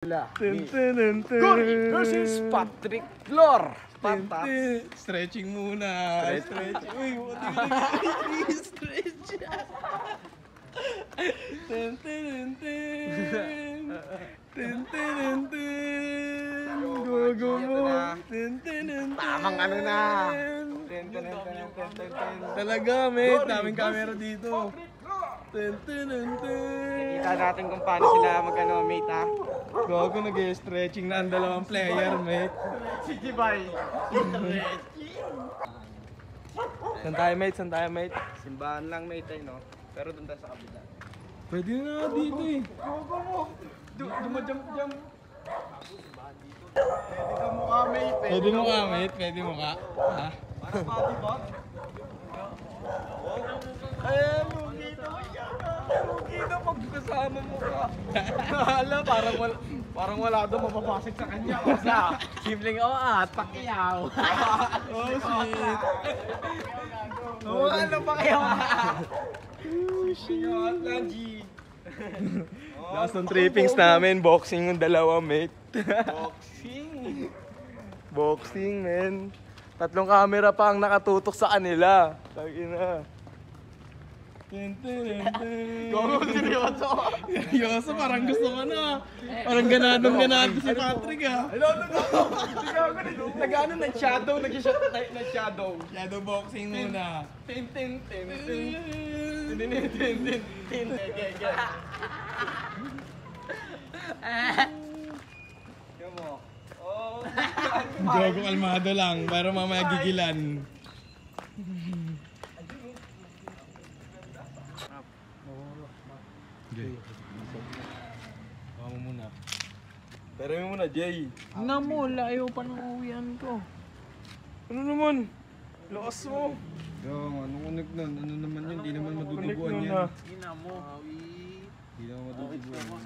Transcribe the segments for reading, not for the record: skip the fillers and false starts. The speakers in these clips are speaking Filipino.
Cory versus Patrick Flor. Stretching muna. Stretching. Uy, stretch. Gogo mo. Tamang ano na. Talaga, mate. Daming camera dito. Kita natin kung paano sila mag-ano, mate, ha? Gogo, nag-stretching na ang dalawang player, mate. Sige, bye. Saan tayo, mate? Saan tayo, mate? Simbahan lang, mate, no? Pero doon tayo sa kabila. Pwede na dito eh. Gogo mo. Dumajump-jump. Pwede ka mukha, mate. Pwede mo ka, mate. Pwede mo ka. Ha? Parang pati ba? Ayan, lugi na siya. Lugi na pagkasama mo ka. Alam, parang wala daw mapapasok sa kanya. Kasi simpleng at Pacquiao. Oh, shit. Oo, ano Pacquiao? Oh, shit. At G. Last ng trippings namin, boxing yung dalawa, mate. Boxing. Boxing, men. 3 camera pa ang nakatutok sa kanila. Tagina. Gogo, seryoso. Seryoso, parang gusto ko na. Parang ganadong-ganado si Patrick, ha. Nag-ano ng shadow, nag-shot ng shadow. Shadow boxing muna. Tin. Yan mo. Oh. Gogo, kalmado lang. Pero mamaya gigilan. Jay. Baka mo muna. Pero mo muna, Jay. Na mo, layo pa ng uwian ko. Ano naman? Lakas mo. Yung anong unig nun? Ano naman yun? Di naman Connect maduduguan nun yan. na. Ina mo. Di naman maduduguan.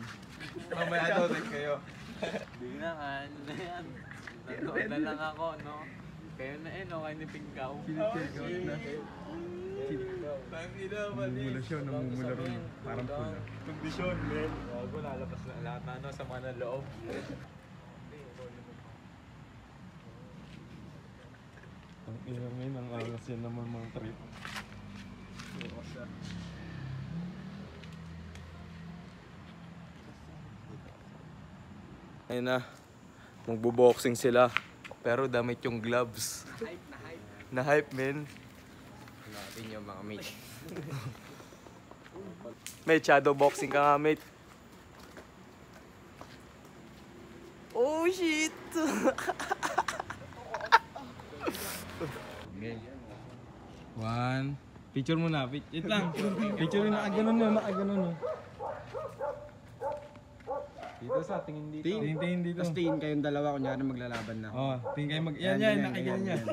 Mamaya daw din kayo. Hindi na nga, ano na yan. Nanood na lang ako, no? Kayo na no? Kayo ni Pingkaw. Check out na. Namumula siya, namumula rin. Parang pula. Kondisyon, men. Bago, lalabas na lahat na ano, sa mga loob. Ang ina, men. Ang alas yan naman mga trip. Ayun na. Magbo-boxing sila. Pero damit yung gloves. Na-hype, men. Natin yung mga mate. Mate, shadow boxing ka nga, mate. Oh, shit! Okay. One. Picture muna. Wait lang. Picture na nakaganon na. Nakaganon na. Dito sa tingin dito. Tingin dito. Tapos tingin kayong dalawa, kunyari maglalaban na. Oh, tingin kayo mag... Yan. Nakaganon yan.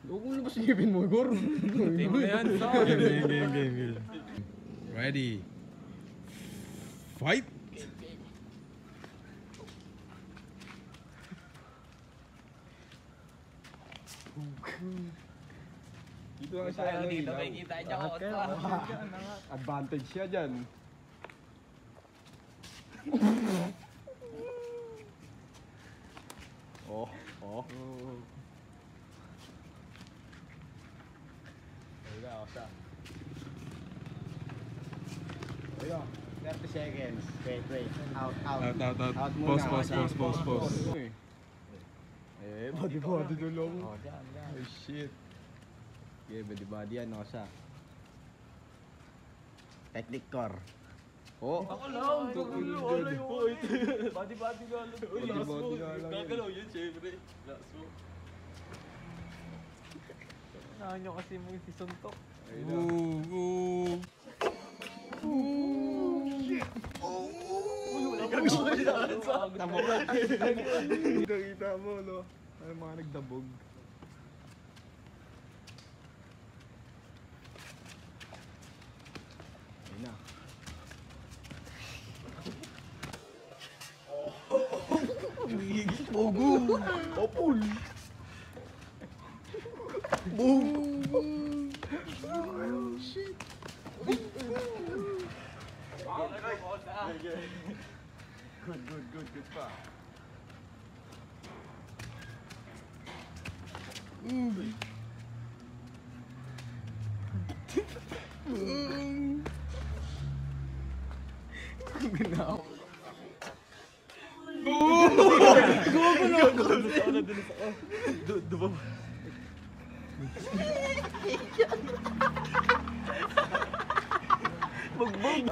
Huwag mo labas isipin mo, Igor. Team na yan, so. Game. Ready. Fight! Dito ang siya. Dito may kita niya ako. Advantage siya dyan. Oh. Ayun, 30 seconds. Wait. Out. Out muna. Pause. Body dulong. Oh, dyan. Oh shit. Okay, body yan, no, siya. Technique core. Oh. Ako lang. Body nga lang. Gagalaw yun, syempre. Last mo. Nahan nyo kasi mo yung si Suntok. Kita mo, no? Ay, mga nagdabog. Ayun na. Bogo! Opul! Boom! Oh, shit! Good pa.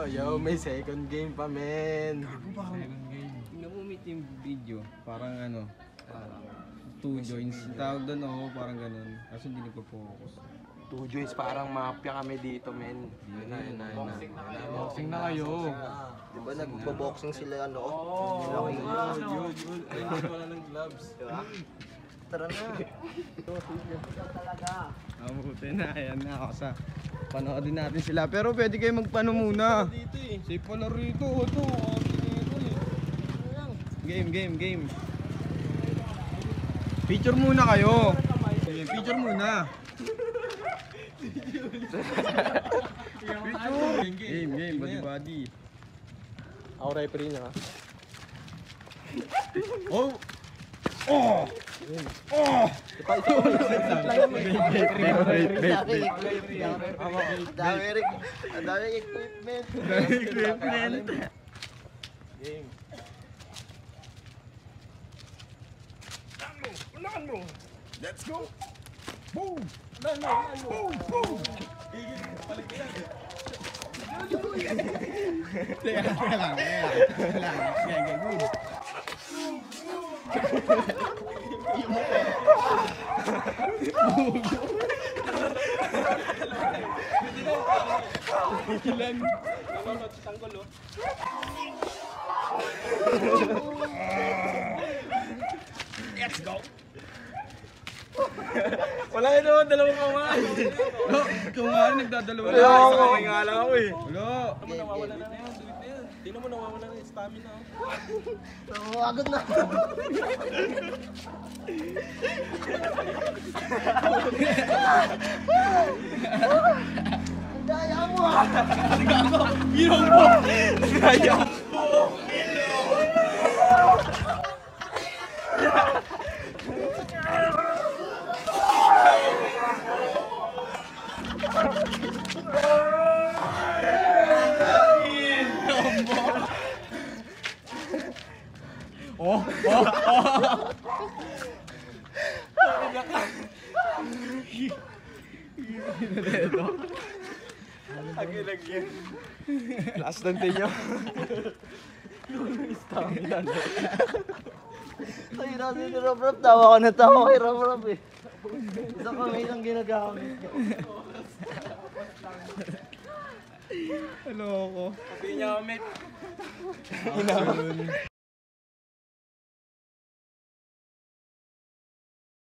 Yo, may second game pa, men. Tingnan mo may team video. Parang ano, two joints. Tawag doon ako, parang ganun. Kasi hindi nagpo-focus. 2 joints, parang mafia kami dito, men. Yun na. Boxing na kayo. Di ba nagbo-boxing sila ano? Yun. Ayun, wala ng gloves. Tara na. Mabuti na, ayan na ako sa panoodin natin sila. Pero pwede kayo magpano muna. Safe pala rito. Ito, Game. Picture muna kayo. Sige, picture muna. Game, body. Ako referee niya, ha? Oh! Dami equipment. Wala yun naman, dalawang kamay. Ikaw nga rin nagdadalawa. Wala, isa kamay nga lang ako eh. Wala. Nawawala na yan. Tingnan mo nawawala na yung stamina. Agad na. Ang daya mo ah. Last ng tinyo. Ay, nasi ni Rob. Tawa ka na tawa kay Rob eh. Isa kamay lang ginagamit niya. Hello ko. Sabi niya, mate.